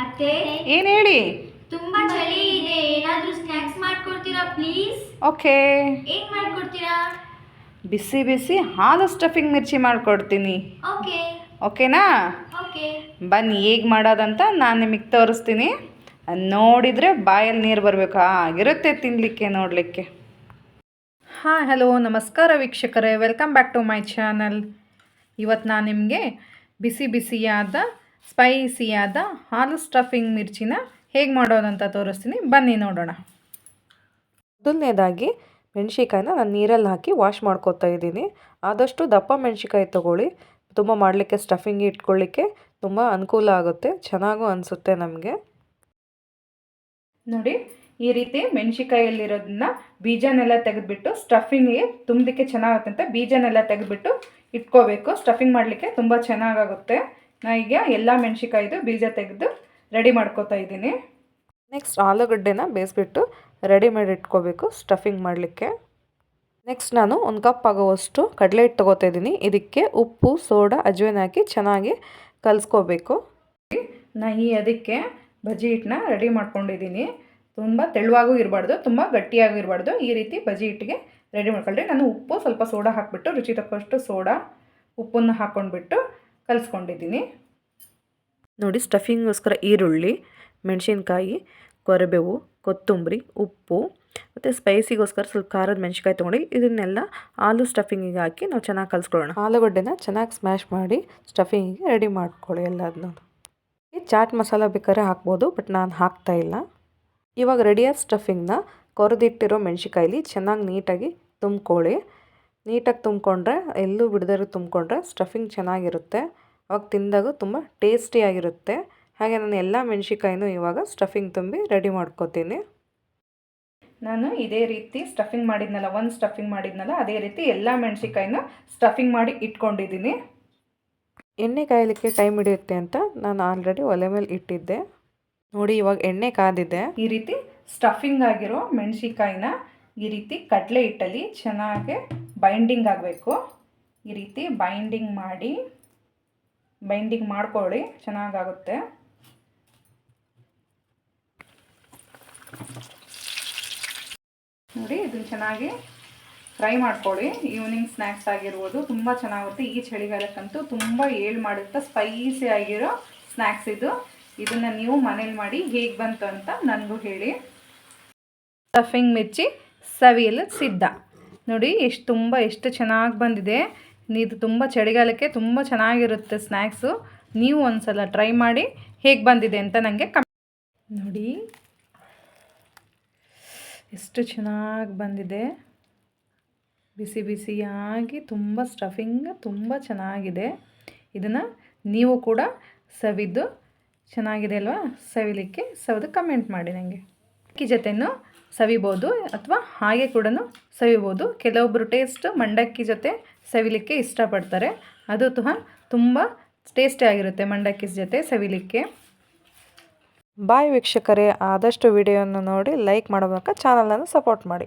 ಅತ್ತೆ ಏನು ಹೇಳಿ. ತುಂಬಾ ಚಳಿ ಇದೆ, ಏನಾದರೂ ಸ್ನ್ಯಾಕ್ಸ್ ಮಾಡ್ಕೊಡ್ತೀರಾ ಪ್ಲೀಸ್? ಓಕೆ, ಏನು ಮಾಡ್ಕೊಡ್ತೀರಾ? ಬಿಸಿ ಬಿಸಿ ಹಾಲು ಸ್ಟಫಿಂಗ್ ಮಿರ್ಚಿ ಮಾಡಿಕೊಡ್ತೀನಿ. ಓಕೆ ಓಕೆನಾ? ಓಕೆ. ಬನ್ನಿ ಹೇಗೆ ಮಾಡೋದಂತ ನಾನು ನಿಮಗೆ ತೋರಿಸ್ತೀನಿ. ನೋಡಿದರೆ ಬಾಯಲ್ಲಿ ನೀರು ಬರಬೇಕು, ಆಗಿರುತ್ತೆ ತಿನ್ನಲಿಕ್ಕೆ ನೋಡಲಿಕ್ಕೆ. ಹಾಯ್ ಹಲೋ ನಮಸ್ಕಾರ ವೀಕ್ಷಕರೇ, welcome back to my channel. ಇವತ್ತು ನಾನು ನಿಮಗೆ ಬಿಸಿ ಬಿಸಿಯಾದ ಸ್ಪೈಸಿಯಾದ ಹಾಲು ಸ್ಟಫಿಂಗ್ ಮಿರ್ಚಿನ ಹೇಗೆ ಮಾಡೋದಂತ ತೋರಿಸ್ತೀನಿ, ಬನ್ನಿ ನೋಡೋಣ. ಮೊದಲನೇದಾಗಿ ಮೆಣಸಿಕಾಯಿನ ನಾನು ನೀರಲ್ಲಿ ಹಾಕಿ ವಾಶ್ ಮಾಡ್ಕೊತಾ ಇದ್ದೀನಿ. ಆದಷ್ಟು ದಪ್ಪ ಮೆಣಸಿಕಾಯಿ ತೊಗೊಳ್ಳಿ, ತುಂಬ ಮಾಡಲಿಕ್ಕೆ ಸ್ಟಫಿಂಗ್ ಇಟ್ಕೊಳ್ಳಿಕ್ಕೆ ತುಂಬ ಅನುಕೂಲ ಆಗುತ್ತೆ, ಚೆನ್ನಾಗೂ ಅನಿಸುತ್ತೆ ನಮಗೆ. ನೋಡಿ, ಈ ರೀತಿ ಮೆಣಸಿಕಾಯಲ್ಲಿರೋದನ್ನ ಬೀಜನೆಲ್ಲ ತೆಗೆದುಬಿಟ್ಟು ಸ್ಟಫಿಂಗಿಗೆ ತುಂಬಲಿಕ್ಕೆ ಚೆನ್ನಾಗುತ್ತೆ ಅಂತ ಬೀಜನೆಲ್ಲ ತೆಗೆದುಬಿಟ್ಟು ಇಟ್ಕೋಬೇಕು. ಸ್ಟಫಿಂಗ್ ಮಾಡಲಿಕ್ಕೆ ತುಂಬ ಚೆನ್ನಾಗಾಗುತ್ತೆ. ನಾನು ಈಗ ಎಲ್ಲ ಮೆಣಸಿಕಾಯಿದು ಬೀಜ ತೆಗೆದು ರೆಡಿ ಮಾಡ್ಕೋತಾ ಇದ್ದೀನಿ. ನೆಕ್ಸ್ಟ್ ಆಲೂಗಡ್ಡೆನ ಬೇಯಿಸ್ಬಿಟ್ಟು ರೆಡಿ ಮಾಡಿ ಇಟ್ಕೋಬೇಕು ಸ್ಟಫಿಂಗ್ ಮಾಡಲಿಕ್ಕೆ. ನೆಕ್ಸ್ಟ್ ನಾನು 1 ಕಪ್ ಆಗುವಷ್ಟು ಕಡಲೆ ಹಿಟ್ಟು ತೊಗೋತಾ ಇದ್ದೀನಿ. ಇದಕ್ಕೆ ಉಪ್ಪು, ಸೋಡಾ, ಅಜ್ವಾನ ಹಾಕಿ ಚೆನ್ನಾಗಿ ಕಲಿಸ್ಕೋಬೇಕು. ನಾನು ಅದಕ್ಕೆ ಬಜ್ಜಿ ಹಿಟ್ಟನ್ನ ರೆಡಿ ಮಾಡ್ಕೊಂಡಿದ್ದೀನಿ. ತುಂಬ ತೆಳುವಾಗೂ ಇರಬಾರ್ದು, ತುಂಬ ಗಟ್ಟಿಯಾಗೂ ಇರಬಾರ್ದು. ಈ ರೀತಿ ಬಜ್ಜಿ ಹಿಟ್ಟಿಗೆ ರೆಡಿ ಮಾಡ್ಕೊಂಡ್ರೆ ನಾನು ಉಪ್ಪು, ಸ್ವಲ್ಪ ಸೋಡಾ ಹಾಕಿಬಿಟ್ಟು ರುಚಿ ತಕ್ಕಷ್ಟು ಸೋಡಾ, ಉಪ್ಪನ್ನು ಹಾಕ್ಕೊಂಡ್ಬಿಟ್ಟು ಕಲಿಸ್ಕೊಂಡಿದ್ದೀನಿ. ನೋಡಿ, ಸ್ಟಫಿಂಗೋಸ್ಕರ ಈರುಳ್ಳಿ, ಮೆಣಸಿನ್ಕಾಯಿ, ಕೊರಿಬೇವು, ಕೊತ್ತಂಬರಿ, ಉಪ್ಪು ಮತ್ತು ಸ್ಪೈಸಿಗೋಸ್ಕರ ಸ್ವಲ್ಪ ಖಾರದ ಮೆಣಸಿನ್ಕಾಯಿ ತೊಗೊಂಡು ಇದನ್ನೆಲ್ಲ ಆಲೂ ಸ್ಟಫಿಂಗಿಗೆ ಹಾಕಿ ನಾವು ಚೆನ್ನಾಗಿ ಕಲಿಸ್ಕೊಳ್ಳೋಣ. ಆಲೂಗಡ್ಡೆನ ಚೆನ್ನಾಗಿ ಸ್ಮ್ಯಾಶ್ ಮಾಡಿ ಸ್ಟಫಿಂಗಿಗೆ ರೆಡಿ ಮಾಡ್ಕೊಳ್ಳಿ ಎಲ್ಲದನ್ನೂ. ಚಾಟ್ ಮಸಾಲ ಬೇಕಾದ್ರೆ ಹಾಕ್ಬೋದು, ಬಟ್ ನಾನು ಹಾಕ್ತಾಯಿಲ್ಲ. ಇವಾಗ ರೆಡಿಯಾದ ಸ್ಟಫಿಂಗ್ನ ಕೊರೆದಿಟ್ಟಿರೋ ಮೆಣಸಿನ್ಕಾಯಲ್ಲಿ ಚೆನ್ನಾಗಿ ನೀಟಾಗಿ ತುಂಬ್ಕೊಳ್ಳಿ. ನೀಟಾಗಿ ತುಂಬಿಕೊಂಡ್ರೆ, ಎಲ್ಲೂ ಬಿಡದೇ ತುಂಬಿಕೊಂಡ್ರೆ ಸ್ಟಫಿಂಗ್ ಚೆನ್ನಾಗಿರುತ್ತೆ. ಅವಾಗ ತಿಂದಾಗ ತುಂಬ ಟೇಸ್ಟಿಯಾಗಿರುತ್ತೆ. ಹಾಗೆ ನಾನು ಎಲ್ಲ ಮೆಣಸಿನ್ಕಾಯಿನೂ ಇವಾಗ ಸ್ಟಫಿಂಗ್ ತುಂಬಿ ರೆಡಿ ಮಾಡ್ಕೋತೀನಿ. ನಾನು ಇದೇ ರೀತಿ ಸ್ಟಫಿಂಗ್ ಮಾಡಿದ್ನಲ್ಲ, ಒಂದು ಸ್ಟಫಿಂಗ್ ಮಾಡಿದ್ನಲ್ಲ, ಅದೇ ರೀತಿ ಎಲ್ಲ ಮೆಣಸಿನ್ಕಾಯಿನ ಸ್ಟಫಿಂಗ್ ಮಾಡಿ ಇಟ್ಕೊಂಡಿದ್ದೀನಿ. ಎಣ್ಣೆ ಕಾಯಲಿಕ್ಕೆ ಟೈಮ್ ಹಿಡಿಯುತ್ತೆ ಅಂತ ನಾನು ಆಲ್ರೆಡಿ ಒಲೆ ಮೇಲೆ ಇಟ್ಟಿದ್ದೆ. ನೋಡಿ, ಇವಾಗ ಎಣ್ಣೆ ಕಾದಿದೆ. ಈ ರೀತಿ ಸ್ಟಫಿಂಗ್ ಆಗಿರೋ ಮೆಣಸಿನ್ಕಾಯಿನ ಈ ರೀತಿ ಕಡಲೆ ಹಿಟ್ಟಲ್ಲಿ ಚೆನ್ನಾಗಿ ಬೈಂಡಿಂಗ್ ಆಗಬೇಕು. ಈ ರೀತಿ ಬೈಂಡಿಂಗ್ ಮಾಡ್ಕೊಳ್ಳಿ, ಚೆನ್ನಾಗಾಗುತ್ತೆ. ನೋಡಿ, ಇದನ್ನು ಚೆನ್ನಾಗಿ ಫ್ರೈ ಮಾಡ್ಕೊಳ್ಳಿ. ಈವ್ನಿಂಗ್ ಸ್ನ್ಯಾಕ್ಸ್ ಆಗಿರ್ಬೋದು, ತುಂಬ ಚೆನ್ನಾಗುತ್ತೆ. ಈ ಚಳಿಗಾಲಕ್ಕಂತೂ ತುಂಬ ಮಾಡುತ್ತೆ ಸ್ಪೈಸಿ ಆಗಿರೋ ಸ್ನ್ಯಾಕ್ಸ್ ಇದು. ಇದನ್ನು ನೀವು ಮನೇಲಿ ಮಾಡಿ ಹೇಗೆ ಬಂತು ಅಂತ ನನಗೂ ಹೇಳಿ. ಸ್ಟಫಿಂಗ್ ಮಿರ್ಚಿ ಸವಿಯಲು ಸಿದ್ಧ. ನೋಡಿ, ಎಷ್ಟು ಚೆನ್ನಾಗಿ ಬಂದಿದೆ. ಇದು ತುಂಬ ಚಳಿಗಾಲಕ್ಕೆ ತುಂಬ ಚೆನ್ನಾಗಿರುತ್ತೆ ಸ್ನ್ಯಾಕ್ಸು. ನೀವು ಒಂದ್ಸಲ ಟ್ರೈ ಮಾಡಿ ಹೇಗೆ ಬಂದಿದೆ ಅಂತ ನನಗೆ ನೋಡಿ, ಎಷ್ಟು ಚೆನ್ನಾಗಿ ಬಂದಿದೆ. ಬಿಸಿ ಬಿಸಿಯಾಗಿ ತುಂಬ ಸ್ಟಫಿಂಗ್ ತುಂಬ ಚೆನ್ನಾಗಿದೆ. ಇದನ್ನು ನೀವು ಕೂಡ ಸವಿದು ಚೆನ್ನಾಗಿದೆ ಅಲ್ವಾ? ಸವಿದು ಕಮೆಂಟ್ ಮಾಡಿ ನನಗೆ. ಅಕ್ಕಿ ಜೊತೆನೂ ಸವಿಬೋದು ಅಥವಾ ಹಾಗೆ ಕೂಡ ಸವಿಬೋದು. ಕೆಲವೊಬ್ಬರು ಟೇಸ್ಟ್ ಮಂಡಕ್ಕಿ ಜೊತೆ ಸವಿಲಿಕ್ಕೆ ಇಷ್ಟಪಡ್ತಾರೆ. ಅದು ತುಂಬ ಟೇಸ್ಟಿಯಾಗಿರುತ್ತೆ ಮಂಡಕ್ಕಿ ಜೊತೆ ಸವಿಲಿಕ್ಕೆ. ಬಾಯ್ ವೀಕ್ಷಕರೇ, ಆದಷ್ಟು ವಿಡಿಯೋನ ನೋಡಿ ಲೈಕ್ ಮಾಡೋ ಮೂಲಕ ಚಾನಲನ್ನು ಸಪೋರ್ಟ್ ಮಾಡಿ.